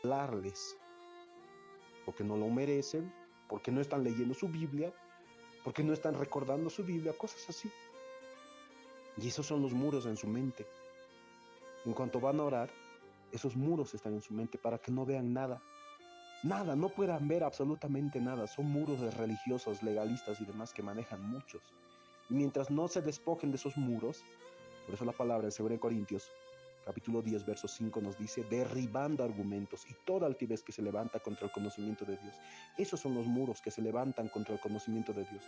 contemplarles, porque no lo merecen, porque no están leyendo su Biblia, porque no están recordando su Biblia, cosas así. Y esos son los muros en su mente. En cuanto van a orar, esos muros están en su mente para que no vean nada. Nada, no puedan ver absolutamente nada. Son muros de religiosos, legalistas y demás que manejan muchos. Y mientras no se despojen de esos muros, por eso la palabra en 2 Corintios, capítulo 10, verso 5 nos dice, derribando argumentos y toda altivez que se levanta contra el conocimiento de Dios. Esos son los muros que se levantan contra el conocimiento de Dios.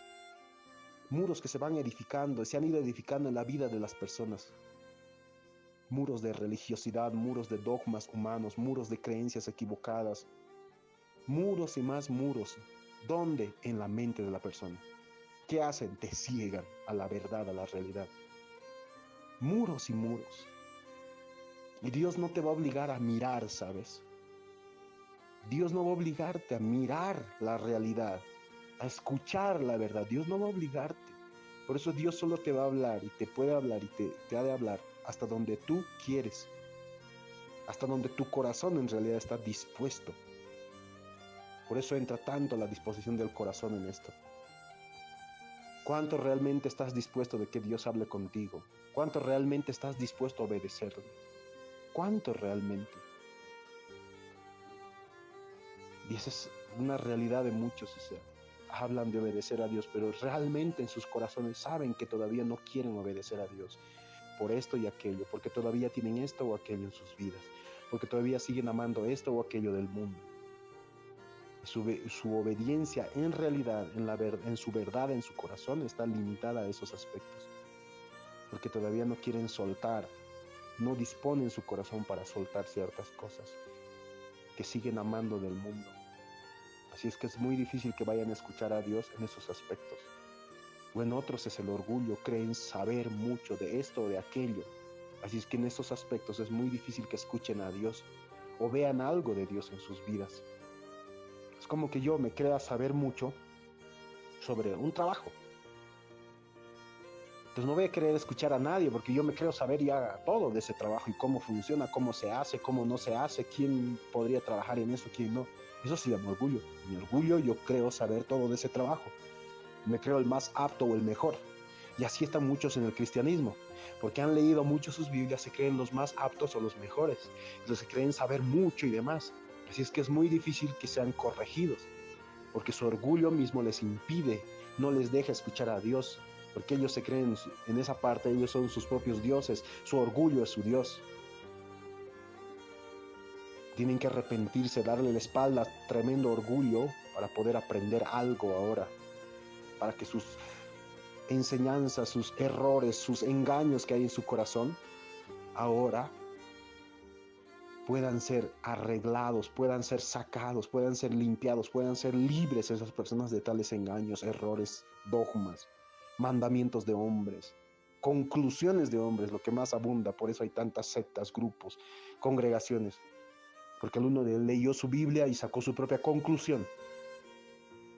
Muros que se van edificando, se han ido edificando en la vida de las personas. Muros de religiosidad, muros de dogmas humanos, muros de creencias equivocadas, muros y más muros. ¿Dónde? En la mente de la persona. ¿Qué hacen? Te ciegan a la verdad, a la realidad. Muros y muros. Y Dios no te va a obligar a mirar, ¿sabes? Dios no va a obligarte a mirar la realidad, a escuchar la verdad. Dios no va a obligarte. Por eso Dios solo te va a hablar y te puede hablar y te ha de hablar hasta donde tú quieres, hasta donde tu corazón en realidad está dispuesto. Por eso entra tanto la disposición del corazón en esto. ¿Cuánto realmente estás dispuesto de que Dios hable contigo? ¿Cuánto realmente estás dispuesto a obedecerle? ¿Cuánto realmente? Y esa es una realidad de muchos, o sea, hablan de obedecer a Dios, pero realmente en sus corazones saben que todavía no quieren obedecer a Dios por esto y aquello, porque todavía tienen esto o aquello en sus vidas, porque todavía siguen amando esto o aquello del mundo. Su obediencia en realidad, en su verdad, en su corazón, está limitada a esos aspectos, porque todavía no quieren soltar, no disponen su corazón para soltar ciertas cosas que siguen amando del mundo. Así es que es muy difícil que vayan a escuchar a Dios en esos aspectos. O en otros es el orgullo, creen saber mucho de esto o de aquello. Así es que en esos aspectos es muy difícil que escuchen a Dios o vean algo de Dios en sus vidas. Es como que yo me crea saber mucho sobre un trabajo. Entonces no voy a querer escuchar a nadie porque yo me creo saber ya todo de ese trabajo y cómo funciona, cómo se hace, cómo no se hace, quién podría trabajar en eso, quién no. Eso se llama orgullo. Mi orgullo, yo creo saber todo de ese trabajo. Me creo el más apto o el mejor. Y así están muchos en el cristianismo, porque han leído mucho sus Biblias, se creen los más aptos o los mejores, entonces se creen saber mucho y demás. Así es que es muy difícil que sean corregidos, porque su orgullo mismo les impide, no les deja escuchar a Dios, porque ellos se creen en esa parte, ellos son sus propios dioses, su orgullo es su Dios. Tienen que arrepentirse, darle la espalda a tremendo orgullo para poder aprender algo ahora, para que sus enseñanzas, sus errores, sus engaños que hay en su corazón, ahora puedan ser arreglados, puedan ser sacados, puedan ser limpiados, puedan ser libres esas personas de tales engaños, errores, dogmas, mandamientos de hombres, conclusiones de hombres, lo que más abunda. Por eso hay tantas sectas, grupos, congregaciones, porque el uno leyó su Biblia y sacó su propia conclusión.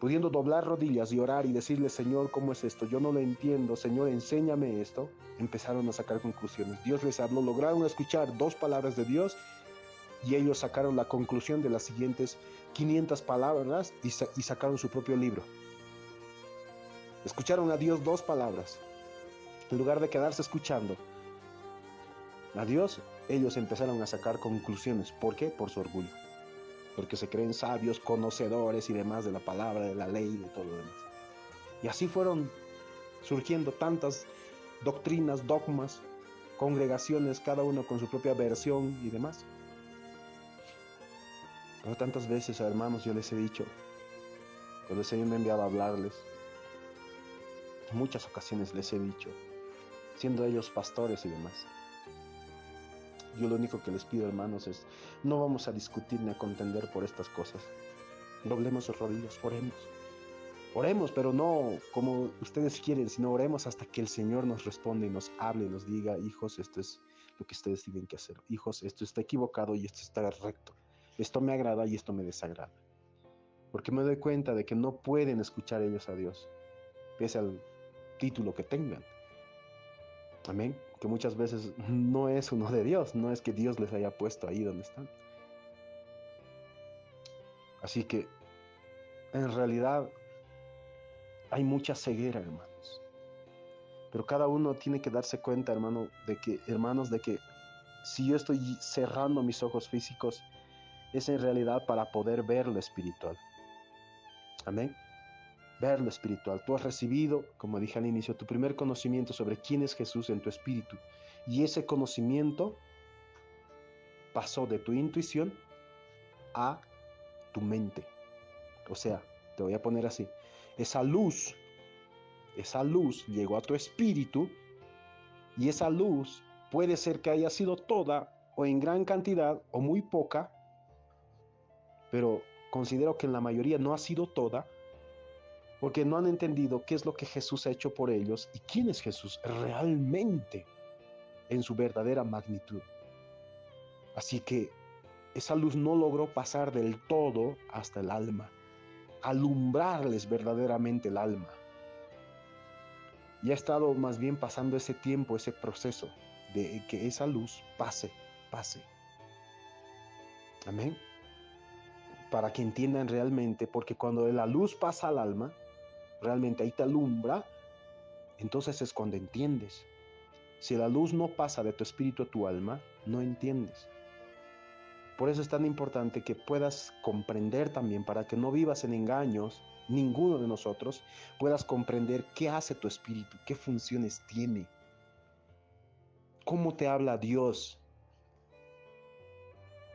Pudiendo doblar rodillas y orar y decirle, Señor, ¿cómo es esto? Yo no lo entiendo, Señor, enséñame esto. Empezaron a sacar conclusiones. Dios les habló, lograron escuchar 2 palabras de Dios y ellos sacaron la conclusión de las siguientes 500 palabras y sacaron su propio libro. Escucharon a Dios 2 palabras. En lugar de quedarse escuchando a Dios, ellos empezaron a sacar conclusiones. ¿Por qué? Por su orgullo. Porque se creen sabios, conocedores y demás de la palabra, de la ley, de todo lo demás. Y así fueron surgiendo tantas doctrinas, dogmas, congregaciones, cada uno con su propia versión y demás. Pero tantas veces, hermanos, yo les he dicho, cuando el Señor me ha enviado a hablarles, en muchas ocasiones les he dicho, siendo ellos pastores y demás, yo lo único que les pido, hermanos, es, no vamos a discutir ni a contender por estas cosas. Doblemos sus rodillas, oremos. Oremos, pero no como ustedes quieren, sino oremos hasta que el Señor nos responda y nos hable y nos diga, hijos, esto es lo que ustedes tienen que hacer. Hijos, esto está equivocado y esto está recto. Esto me agrada y esto me desagrada. Porque me doy cuenta de que no pueden escuchar ellos a Dios, pese al título que tengan. Amén. Que muchas veces no es uno de Dios, no es que Dios les haya puesto ahí donde están. Así que en realidad hay mucha ceguera, hermanos. Pero cada uno tiene que darse cuenta, hermanos, de que si yo estoy cerrando mis ojos físicos, es en realidad para poder ver lo espiritual. Amén. Ver lo espiritual. Tú has recibido, como dije al inicio, tu primer conocimiento sobre quién es Jesús en tu espíritu. Y ese conocimiento pasó de tu intuición a tu mente. O sea, te voy a poner así. Esa luz llegó a tu espíritu y esa luz puede ser que haya sido toda o en gran cantidad o muy poca, pero considero que en la mayoría no ha sido toda porque no han entendido qué es lo que Jesús ha hecho por ellos y quién es Jesús realmente en su verdadera magnitud. Así que esa luz no logró pasar del todo hasta el alma, alumbrarles verdaderamente el alma. Y ha estado más bien pasando ese tiempo, ese proceso de que esa luz pase. Amén. Para que entiendan realmente, porque cuando la luz pasa al alma, realmente ahí te alumbra, entonces es cuando entiendes. Si la luz no pasa de tu espíritu a tu alma, no entiendes. Por eso es tan importante que puedas comprender también, para que no vivas en engaños, ninguno de nosotros, puedas comprender qué hace tu espíritu, qué funciones tiene, cómo te habla Dios.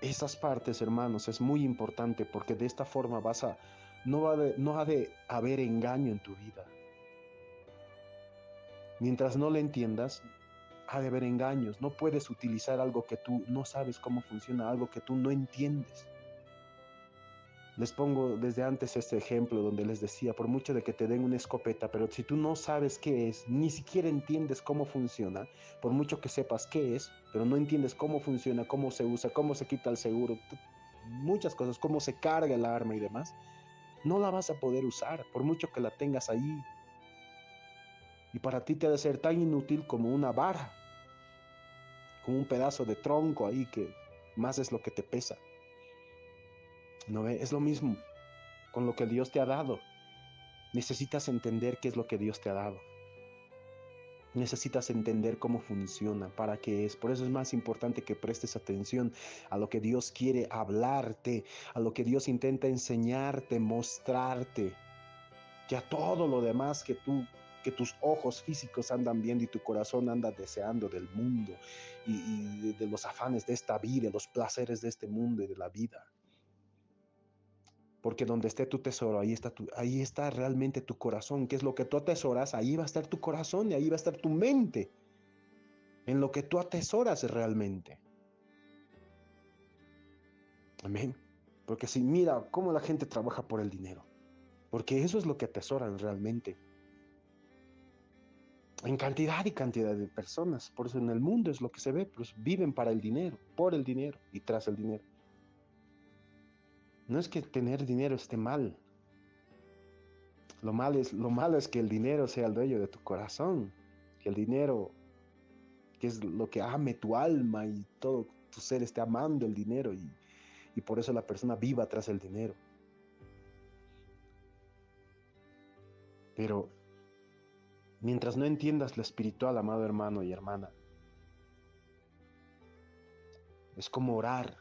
Esas partes, hermanos, es muy importante porque de esta forma no ha de haber engaño en tu vida. Mientras no lo entiendas, ha de haber engaños. No puedes utilizar algo que tú no sabes cómo funciona, algo que tú no entiendes. Les pongo desde antes este ejemplo donde les decía, por mucho de que te den una escopeta, pero si tú no sabes qué es, ni siquiera entiendes cómo funciona, por mucho que sepas qué es, pero no entiendes cómo funciona, cómo se usa, cómo se quita el seguro, muchas cosas, cómo se carga el arma y demás, no la vas a poder usar, por mucho que la tengas ahí. Y para ti te ha de ser tan inútil como una vara, como un pedazo de tronco ahí que más es lo que te pesa. ¿No ve? Es lo mismo con lo que Dios te ha dado. Necesitas entender qué es lo que Dios te ha dado. Necesitas entender cómo funciona, para qué es. Por eso es más importante que prestes atención a lo que Dios quiere hablarte, a lo que Dios intenta enseñarte, mostrarte, que a todo lo demás que tus ojos físicos andan viendo y tu corazón anda deseando del mundo y de los afanes de esta vida, los placeres de este mundo y de la vida. Porque donde esté tu tesoro, ahí está realmente tu corazón. ¿Qué es lo que tú atesoras? Ahí va a estar tu corazón y ahí va a estar tu mente. En lo que tú atesoras realmente. Amén. Porque si mira cómo la gente trabaja por el dinero. Porque eso es lo que atesoran realmente. En cantidad y cantidad de personas. Por eso en el mundo es lo que se ve. Pues viven para el dinero, por el dinero y tras el dinero. No es que tener dinero esté mal. Lo malo es que el dinero sea el dueño de tu corazón. Que el dinero, que es lo que ame tu alma y todo tu ser esté amando el dinero y por eso la persona viva tras el dinero. Pero mientras no entiendas lo espiritual, amado hermano y hermana, es como orar.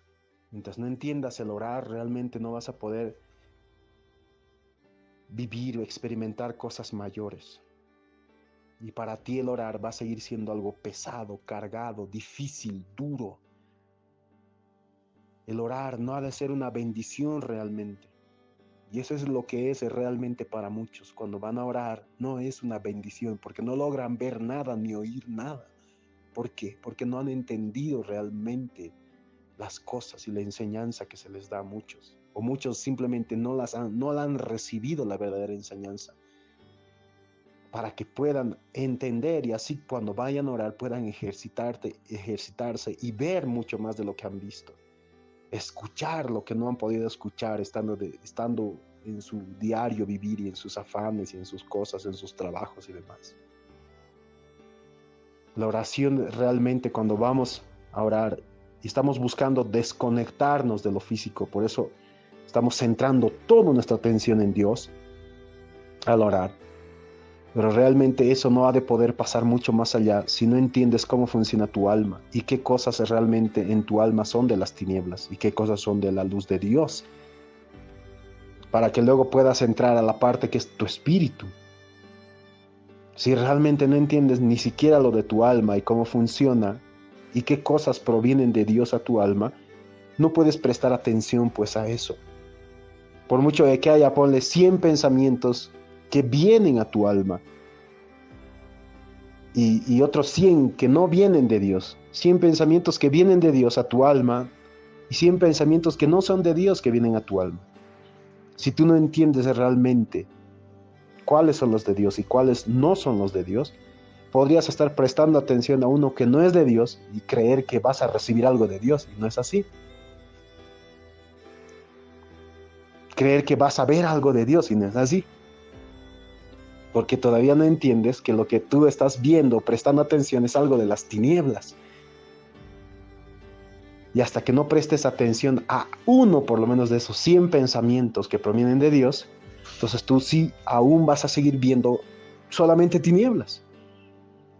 Mientras no entiendas el orar, realmente no vas a poder vivir o experimentar cosas mayores. Y para ti el orar va a seguir siendo algo pesado, cargado, difícil, duro. El orar no ha de ser una bendición realmente. Y eso es lo que es realmente para muchos. Cuando van a orar, no es una bendición, porque no logran ver nada ni oír nada. ¿Por qué? Porque no han entendido realmente las cosas y la enseñanza que se les da a muchos. O muchos simplemente no la han recibido la verdadera enseñanza. Para que puedan entender y así cuando vayan a orar puedan ejercitarse y ver mucho más de lo que han visto. Escuchar lo que no han podido escuchar estando en su diario vivir y en sus afanes y en sus cosas, en sus trabajos y demás. La oración realmente cuando vamos a orar y estamos buscando desconectarnos de lo físico, por eso Estamos centrando toda nuestra atención en Dios al orar. Pero realmente eso no ha de poder pasar mucho más allá si no entiendes cómo funciona tu alma y qué cosas realmente en tu alma son de las tinieblas y qué cosas son de la luz de Dios, para que luego puedas entrar a la parte que es tu espíritu. Si realmente no entiendes ni siquiera lo de tu alma y cómo funciona y qué cosas provienen de Dios a tu alma, no puedes prestar atención pues a eso. Por mucho de que haya, ponle 100 pensamientos que vienen a tu alma y otros 100 que no vienen de Dios. 100 pensamientos que vienen de Dios a tu alma y 100 pensamientos que no son de Dios que vienen a tu alma. Si tú no entiendes realmente cuáles son los de Dios y cuáles no son los de Dios, podrías estar prestando atención a uno que no es de Dios y creer que vas a recibir algo de Dios, y no es así. Creer que vas a ver algo de Dios, y no es así. Porque todavía no entiendes que lo que tú estás viendo, prestando atención, es algo de las tinieblas. Y hasta que no prestes atención a uno por lo menos de esos 100 pensamientos que provienen de Dios, entonces tú sí aún vas a seguir viendo solamente tinieblas.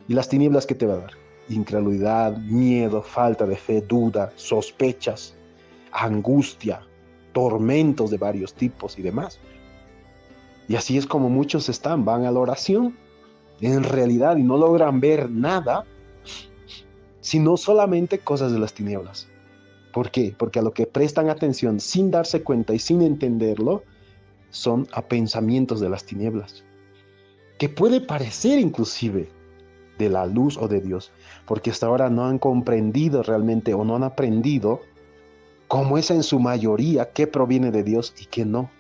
¿Y las tinieblas qué te va a dar? Incredulidad, miedo, falta de fe, duda, sospechas, angustia, tormentos de varios tipos y demás. Y así es como muchos van a la oración en realidad y no logran ver nada, sino solamente cosas de las tinieblas. ¿Por qué? Porque a lo que prestan atención sin darse cuenta y sin entenderlo, son a pensamientos de las tinieblas, que puede parecer inclusive de la luz o de Dios, porque hasta ahora no han comprendido realmente o no han aprendido cómo es en su mayoría qué proviene de Dios y qué no.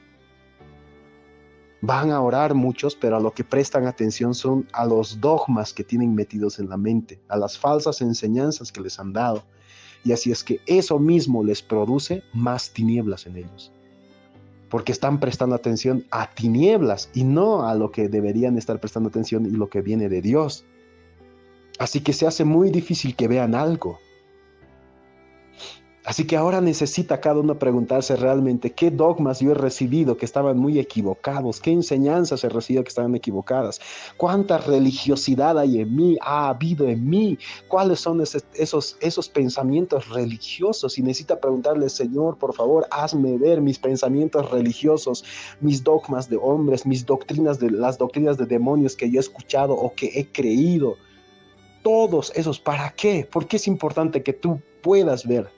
Van a orar muchos, pero a lo que prestan atención son a los dogmas que tienen metidos en la mente, a las falsas enseñanzas que les han dado. Y así es que eso mismo les produce más tinieblas en ellos, porque están prestando atención a tinieblas y no a lo que deberían estar prestando atención y lo que viene de Dios. Así que se hace muy difícil que vean algo. Así que ahora necesita cada uno preguntarse realmente qué dogmas yo he recibido que estaban muy equivocados, qué enseñanzas he recibido que estaban equivocadas, cuánta religiosidad hay en mí, ha habido en mí, cuáles son esos pensamientos religiosos. Y necesita preguntarle, Señor, por favor, hazme ver mis pensamientos religiosos, mis dogmas de hombres, mis doctrinas las doctrinas de demonios que yo he escuchado o que he creído. Todos esos, ¿para qué? Porque es importante que tú puedas ver,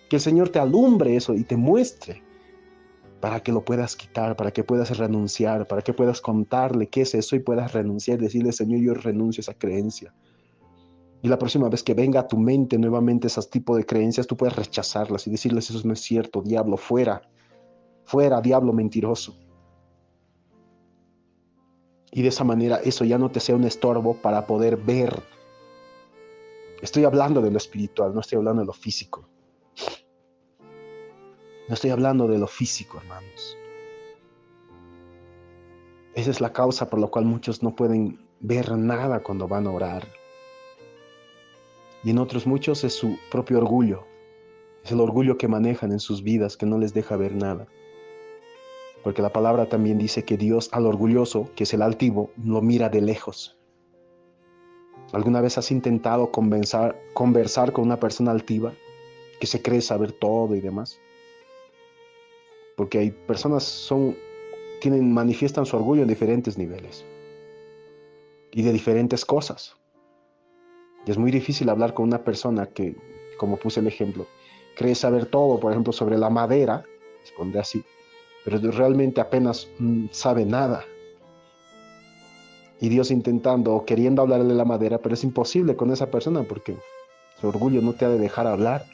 que el Señor te alumbre eso y te muestre para que lo puedas quitar, para que puedas renunciar, para que puedas contarle qué es eso y puedas renunciar, decirle, Señor, yo renuncio a esa creencia. Y la próxima vez que venga a tu mente nuevamente ese tipo de creencias, tú puedes rechazarlas y decirles, eso no es cierto, diablo, fuera, fuera, diablo mentiroso. Y de esa manera eso ya no te sea un estorbo para poder ver. Estoy hablando de lo espiritual, no estoy hablando de lo físico. No estoy hablando de lo físico, hermanos. Esa es la causa por la cual muchos no pueden ver nada cuando van a orar. Y en otros muchos es su propio orgullo. Es el orgullo que manejan en sus vidas que no les deja ver nada. Porque la palabra también dice que Dios al orgulloso, que es el altivo, lo mira de lejos. ¿Alguna vez has intentado conversar con una persona altiva que se cree saber todo y demás? Porque hay personas manifiestan su orgullo en diferentes niveles y de diferentes cosas. Y es muy difícil hablar con una persona que, como puse el ejemplo, cree saber todo, por ejemplo, sobre la madera, les pondré así, pero realmente apenas sabe nada. Y Dios intentando o queriendo hablarle de la madera, pero es imposible con esa persona porque su orgullo no te ha de dejar hablar.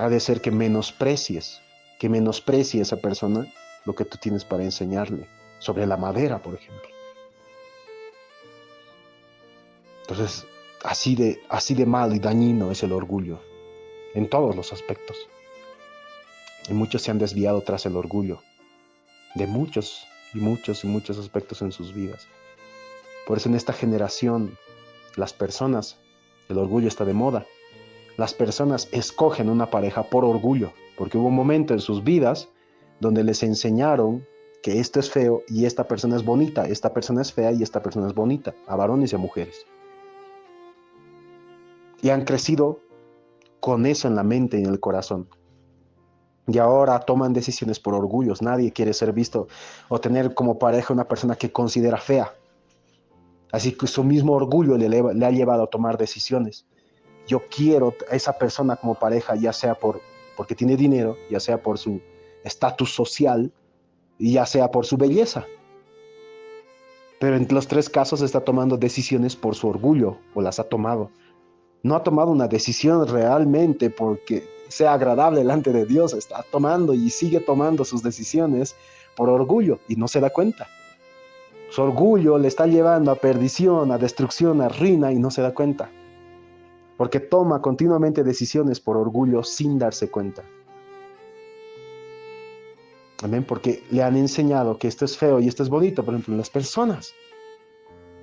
Ha de ser que menosprecie a esa persona lo que tú tienes para enseñarle sobre la madera, por ejemplo. Entonces, así de mal y dañino es el orgullo en todos los aspectos. Y muchos se han desviado tras el orgullo de muchos aspectos en sus vidas. Por eso en esta generación, las personas, el orgullo está de moda. las personas escogen una pareja por orgullo, porque hubo un momento en sus vidas donde les enseñaron que esto es feo y esta persona es bonita, esta persona es fea y esta persona es bonita, a varones y a mujeres. Y han crecido con eso en la mente y en el corazón. Y ahora toman decisiones por orgullos. Nadie quiere ser visto o tener como pareja una persona que considera fea. Así que su mismo orgullo le ha llevado a tomar decisiones. Yo quiero a esa persona como pareja, ya sea porque tiene dinero, ya sea por su estatus social y ya sea por su belleza. Pero en los tres casos está tomando decisiones por su orgullo, o las ha tomado. No ha tomado una decisión realmente porque sea agradable delante de Dios. Está tomando y sigue tomando sus decisiones por orgullo y no se da cuenta. Su orgullo le está llevando a perdición, a destrucción, a ruina y no se da cuenta. Porque toma continuamente decisiones por orgullo sin darse cuenta. Amén, porque le han enseñado que esto es feo y esto es bonito, por ejemplo, en las personas.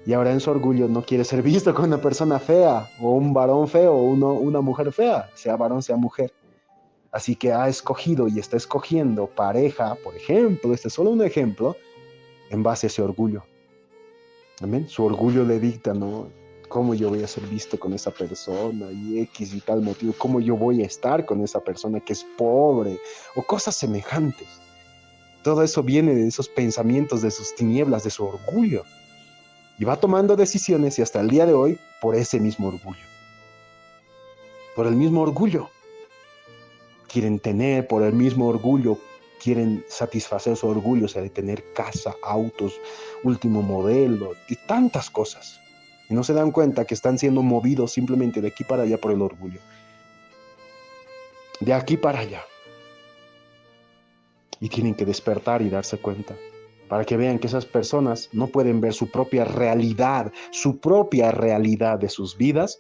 Y ahora en su orgullo no quiere ser visto como una persona fea, o un varón feo, o una mujer fea, sea varón, sea mujer. Así que ha escogido y está escogiendo pareja, por ejemplo, este es solo un ejemplo, en base a ese orgullo. Amén. Su orgullo le dicta, ¿no? ¿Cómo yo voy a ser visto con esa persona? Y X y tal motivo. ¿Cómo yo voy a estar con esa persona que es pobre? O cosas semejantes. Todo eso viene de esos pensamientos, de sus tinieblas, de su orgullo. Y va tomando decisiones y hasta el día de hoy por ese mismo orgullo. Por el mismo orgullo. Quieren tener, por el mismo orgullo, quieren satisfacer su orgullo, o sea, de tener casa, autos, último modelo, y tantas cosas. Y no se dan cuenta que están siendo movidos simplemente de aquí para allá por el orgullo. De aquí para allá. Y tienen que despertar y darse cuenta. Para que vean que esas personas no pueden ver su propia realidad de sus vidas,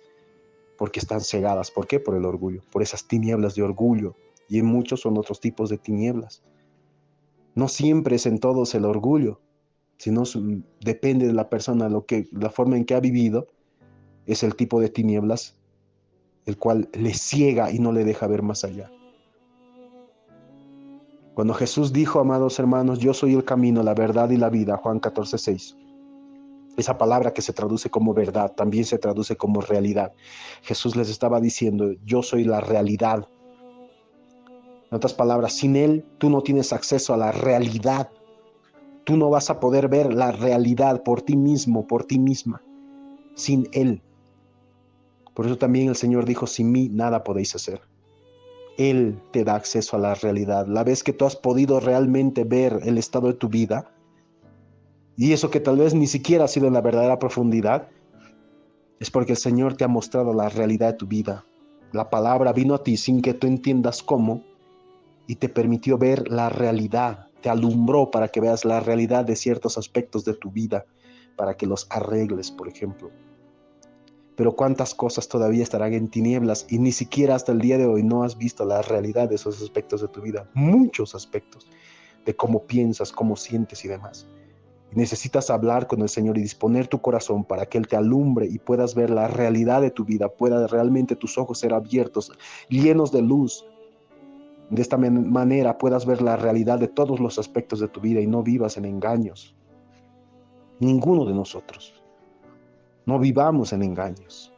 porque están cegadas. ¿Por qué? Por el orgullo, por esas tinieblas de orgullo. Y en muchos son otros tipos de tinieblas. No siempre es en todos el orgullo, sino depende de la persona, la forma en que ha vivido, es el tipo de tinieblas, el cual le ciega y no le deja ver más allá. Cuando Jesús dijo, amados hermanos, yo soy el camino, la verdad y la vida, Juan 14:6, esa palabra que se traduce como verdad, también se traduce como realidad. Jesús les estaba diciendo, yo soy la realidad. En otras palabras, sin Él, tú no tienes acceso a la realidad. Tú no vas a poder ver la realidad por ti mismo, por ti misma, sin Él. Por eso también el Señor dijo, sin mí nada podéis hacer. Él te da acceso a la realidad. La vez que tú has podido realmente ver el estado de tu vida, y eso que tal vez ni siquiera ha sido en la verdadera profundidad, es porque el Señor te ha mostrado la realidad de tu vida. La palabra vino a ti sin que tú entiendas cómo, y te permitió ver la realidad, te alumbró para que veas la realidad de ciertos aspectos de tu vida, para que los arregles, por ejemplo. Pero cuántas cosas todavía estarán en tinieblas y ni siquiera hasta el día de hoy no has visto la realidad de esos aspectos de tu vida, muchos aspectos, de cómo piensas, cómo sientes y demás. Y necesitas hablar con el Señor y disponer tu corazón para que Él te alumbre y puedas ver la realidad de tu vida, pueda realmente tus ojos ser abiertos, llenos de luz. De esta manera puedas ver la realidad de todos los aspectos de tu vida y no vivas en engaños. Ninguno de nosotros. No vivamos en engaños.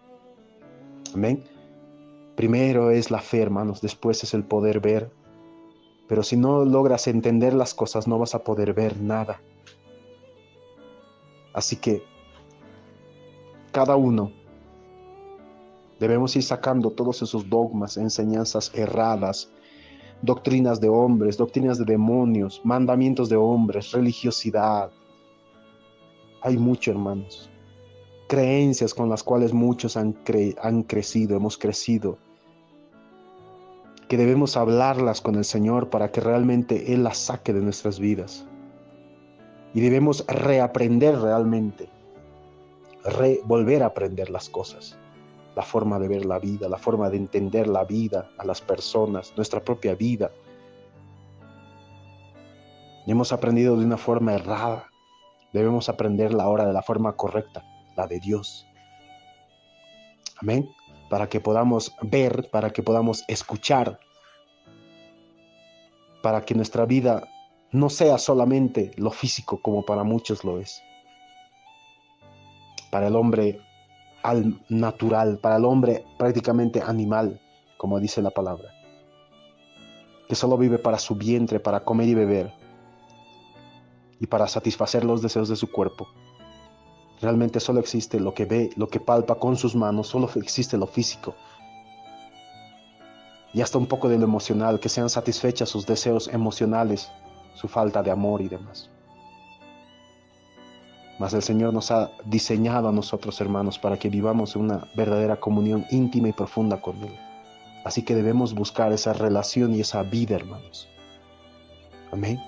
Amén. Primero es la fe, hermanos, después es el poder ver. Pero si no logras entender las cosas, no vas a poder ver nada. Así que cada uno debemos ir sacando todos esos dogmas, enseñanzas erradas, doctrinas de hombres, doctrinas de demonios, mandamientos de hombres, religiosidad. Hay mucho, hermanos. Creencias con las cuales muchos han crecido, hemos crecido, que debemos hablarlas con el Señor para que realmente Él las saque de nuestras vidas. Y debemos reaprender realmente, volver a aprender las cosas, la forma de ver la vida, la forma de entender la vida, a las personas, nuestra propia vida. Y hemos aprendido de una forma errada, debemos aprenderla ahora de la forma correcta, la de Dios. Amén. para que podamos ver, para que podamos escuchar, para que nuestra vida no sea solamente lo físico como para muchos lo es. Para el hombre al natural, para el hombre prácticamente animal, como dice la palabra, que solo vive para su vientre, para comer y beber, y para satisfacer los deseos de su cuerpo. Realmente solo existe lo que ve, lo que palpa con sus manos, solo existe lo físico. Y hasta un poco de lo emocional, que sean satisfechas sus deseos emocionales, su falta de amor y demás. Mas el Señor nos ha diseñado a nosotros, hermanos, para que vivamos en una verdadera comunión íntima y profunda con Él. Así que debemos buscar esa relación y esa vida, hermanos. Amén.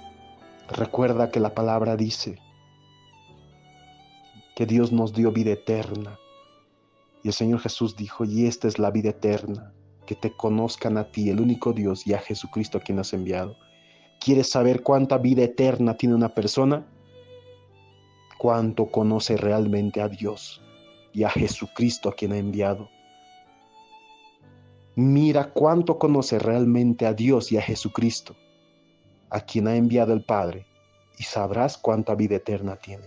Recuerda que la palabra dice que Dios nos dio vida eterna. Y el Señor Jesús dijo, y esta es la vida eterna, que te conozcan a ti, el único Dios, y a Jesucristo a quien has enviado. ¿Quieres saber cuánta vida eterna tiene una persona? Cuánto conoce realmente a Dios y a Jesucristo a quien ha enviado. Mira cuánto conoce realmente a Dios y a Jesucristo a quien ha enviado el Padre, y sabrás cuánta vida eterna tiene.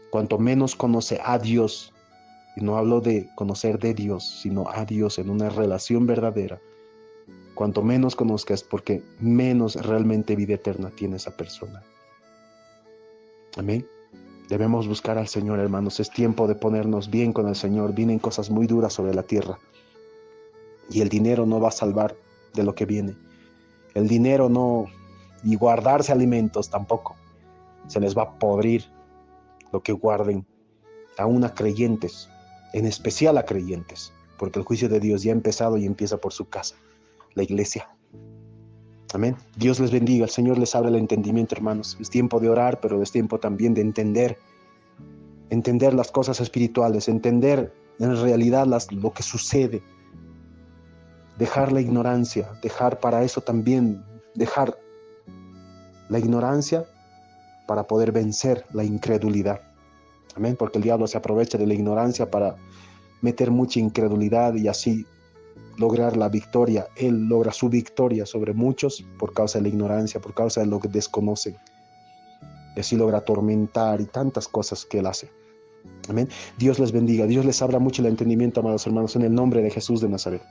Cuanto menos conoce a Dios, y no hablo de conocer de Dios, sino a Dios en una relación verdadera, cuanto menos conozcas, porque menos realmente vida eterna tiene esa persona. Amén. Debemos buscar al Señor, hermanos. Es tiempo de ponernos bien con el Señor. Vienen cosas muy duras sobre la tierra. Y el dinero no va a salvar de lo que viene. El dinero no, y guardarse alimentos tampoco. Se les va a podrir lo que guarden, aún a creyentes, en especial a creyentes, porque el juicio de Dios ya ha empezado y empieza por su casa, la iglesia. Amén. Dios les bendiga, el Señor les abra el entendimiento, hermanos. Es tiempo de orar, pero es tiempo también de entender las cosas espirituales, entender en realidad lo que sucede, dejar la ignorancia, dejar para eso también, dejar la ignorancia para poder vencer la incredulidad. Amén, porque el diablo se aprovecha de la ignorancia para meter mucha incredulidad y así lograr la victoria. Él logra su victoria sobre muchos por causa de la ignorancia, por causa de lo que desconocen. Y así logra atormentar y tantas cosas que él hace. Amén. Dios les bendiga, Dios les abra mucho el entendimiento, amados hermanos, en el nombre de Jesús de Nazaret.